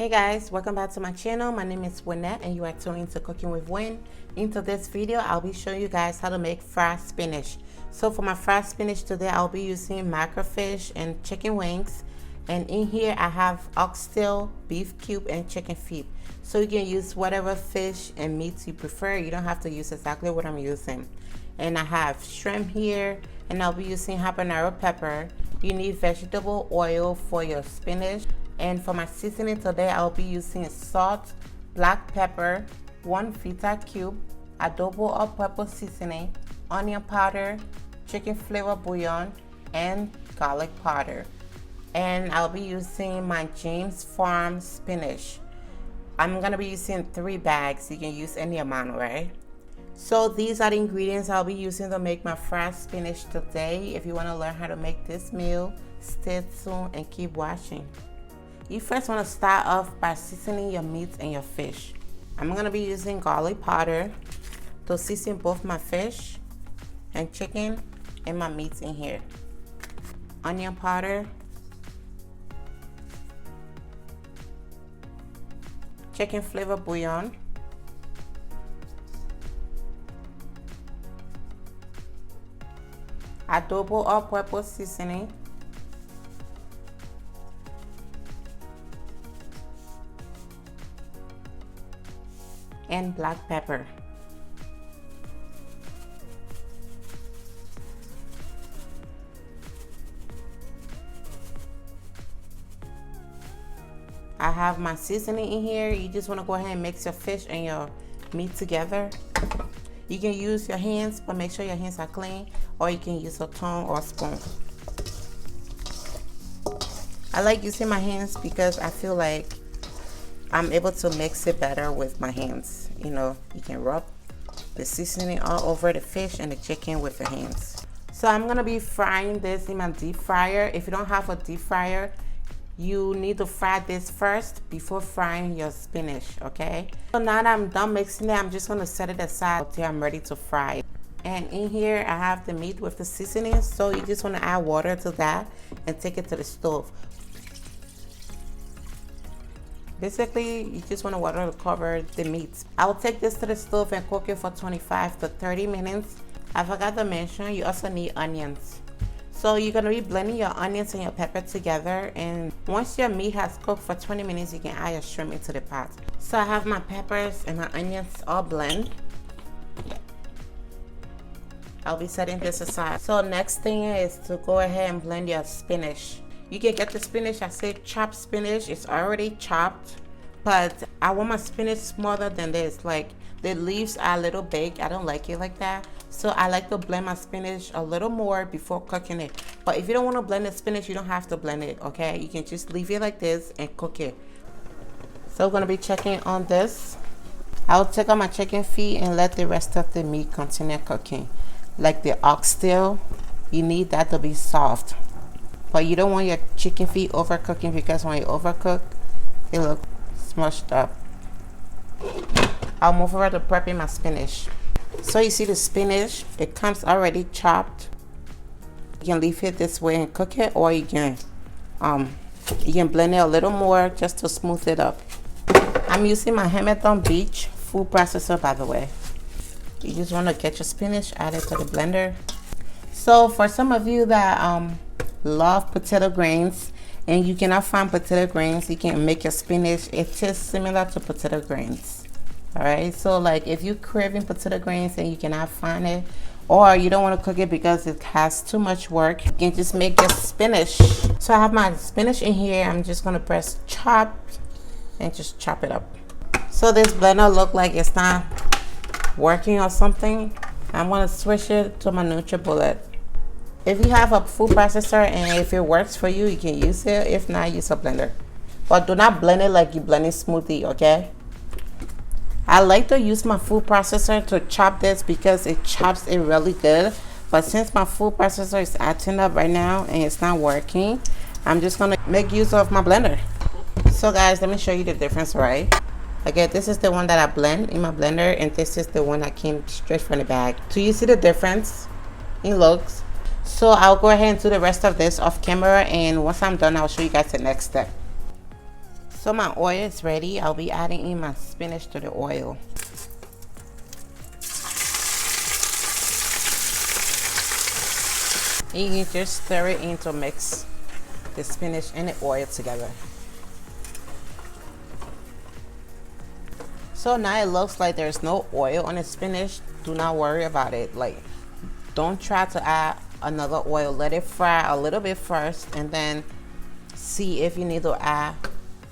Hey guys, welcome back to my channel. My name is Winn and you are tuning to Cooking with Winn. Into this video, I'll be showing you guys how to make fried spinach. So for my fried spinach today, I'll be using macrofish and chicken wings. And in here, I have oxtail, beef cube, and chicken feet. So you can use whatever fish and meats you prefer. You don't have to use exactly what I'm using. And I have shrimp here, and I'll be using habanero pepper. You need vegetable oil for your spinach. And for my seasoning today, I'll be using salt, black pepper, 1 feta cube, adobo or purple seasoning, onion powder, chicken flavor bouillon, and garlic powder. And I'll be using my James Farm spinach. I'm gonna be using 3 bags. You can use any amount, right? So these are the ingredients I'll be using to make my fried spinach today. If you want to learn how to make this meal, stay tuned and keep watching. You first want to start off by seasoning your meats and your fish. I'm going to be using garlic powder to season both my fish and chicken and my meats in here. Onion powder, chicken flavor bouillon, adobo or purple seasoning, and black pepper. I have my seasoning in here. You just want to go ahead and mix your fish and your meat together. You can use your hands, but make sure your hands are clean, or you can use a tongue or a spoon. I like using my hands because I feel like I'm able to mix it better with my hands. You know, you can rub the seasoning all over the fish and the chicken with your hands. So I'm gonna be frying this in my deep fryer. If you don't have a deep fryer, you need to fry this first before frying your spinach, okay? So now that I'm done mixing it, I'm just gonna set it aside until I'm ready to fry it. And in here, I have the meat with the seasoning. So you just wanna add water to that and take it to the stove. Basically, you just want water to cover the meat. I'll take this to the stove and cook it for 25 to 30 minutes. I forgot to mention, you also need onions. So you're gonna be blending your onions and your pepper together, and once your meat has cooked for 20 minutes, you can add your shrimp into the pot. So I have my peppers and my onions all blend. I'll be setting this aside. So next thing is to go ahead and blend your spinach. You can get the spinach, I say chopped spinach, it's already chopped, but I want my spinach smaller than this. Like the leaves are a little big, I don't like it like that. So I like to blend my spinach a little more before cooking it. But if you don't want to blend the spinach, you don't have to blend it, okay? You can just leave it like this and cook it. So we're gonna be checking on this. I'll take out my chicken feet and let the rest of the meat continue cooking. Like the oxtail, you need that to be soft. But you don't want your chicken feet overcooking, because when you overcook, they look smushed up. I'll move over to prepping my spinach. So you see the spinach, it comes already chopped. You can leave it this way and cook it, or you can blend it a little more just to smooth it up. I'm using my Hamilton Beach food processor, by the way. You just want to get your spinach, add it to the blender. So for some of you that love potato grains and you cannot find potato grains, you can make your spinach. It tastes similar to potato grains. All right, so like if you're craving potato grains and you cannot find it, or you don't want to cook it because it has too much work, you can just make your spinach. So I have my spinach in here. I'm just gonna press chop and just chop it up. So this blender look like it's not working or something. I'm gonna switch it to my NutriBullet. If you have a food processor and if it works for you, you can use it. If not, use a blender. But do not blend it like you blend a smoothie, okay? I like to use my food processor to chop this because it chops it really good. But since my food processor is acting up right now and it's not working, I'm just gonna make use of my blender. So guys, let me show you the difference, right? Okay, this is the one that I blend in my blender, and this is the one that came straight from the bag. Do you see the difference in looks? So I'll go ahead and do the rest of this off camera, and once I'm done, I'll show you guys the next step. So my oil is ready. I'll be adding in my spinach to the oil. And you can just stir it in to mix the spinach and the oil together. So now it looks like there's no oil on the spinach. Do not worry about it. Like, don't try to add another oil. Let it fry a little bit first and then see if you need to add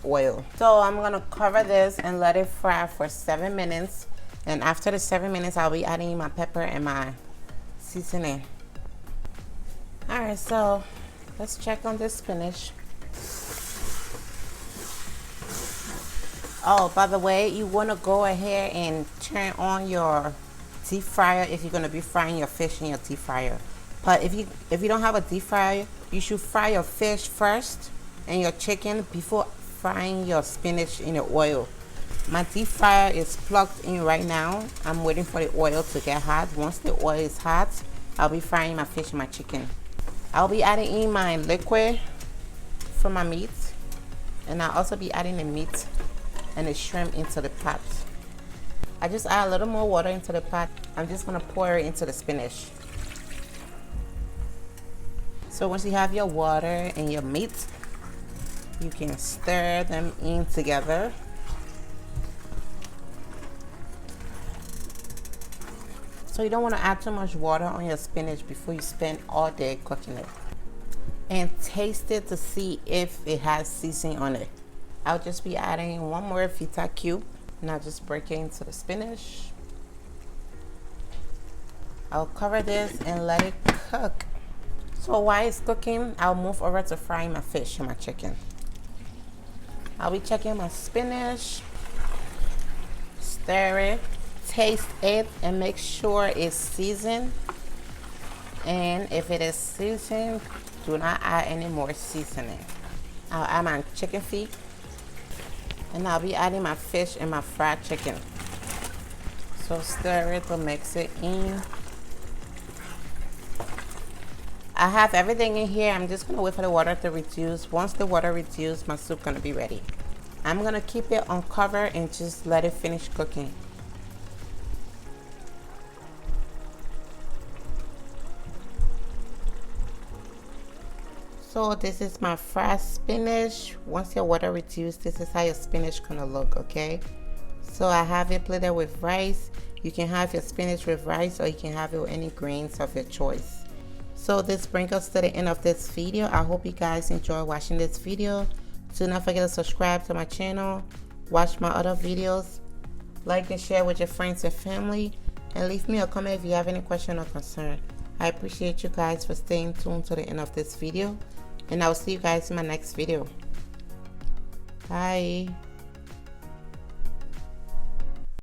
oil. So I'm gonna cover this and let it fry for 7 minutes. And after the 7 minutes, I'll be adding my pepper and my seasoning. All right, so let's check on this spinach. Oh, by the way, you want to go ahead and turn on your deep fryer if you're going to be frying your fish in your deep fryer. But if you don't have a deep fryer, you should fry your fish first and your chicken before frying your spinach in the oil. My deep fryer is plugged in right now. I'm waiting for the oil to get hot. Once the oil is hot, I'll be frying my fish and my chicken. I'll be adding in my liquid for my meat, and I'll also be adding the meat and the shrimp into the pot. I just add a little more water into the pot. I'm just gonna pour it into the spinach. So once you have your water and your meat, you can stir them in together. So you don't want to add too much water on your spinach before you spend all day cooking it. And taste it to see if it has seasoning on it. I'll just be adding one more feta cube, and I'll just break it into the spinach. I'll cover this and let it cook. So while it's cooking, I'll move over to frying my fish and my chicken. I'll be checking my spinach, stir it, taste it, and make sure it's seasoned. And if it is seasoned, do not add any more seasoning. I'll add my chicken feet, and I'll be adding my fish and my fried chicken. So stir it to mix it in. I have everything in here. I'm just gonna wait for the water to reduce. Once the water reduces, my soup gonna be ready. I'm gonna keep it on cover and just let it finish cooking. So this is my fried spinach. Once your water reduces, this is how your spinach gonna look, okay? So I have it plated with rice. You can have your spinach with rice, or you can have it with any grains of your choice. So this brings us to the end of this video. I hope you guys enjoy watching this video. Do not forget to subscribe to my channel, watch my other videos, like and share with your friends and family, and leave me a comment if you have any question or concern. I appreciate you guys for staying tuned to the end of this video, and I will see you guys in my next video. Bye.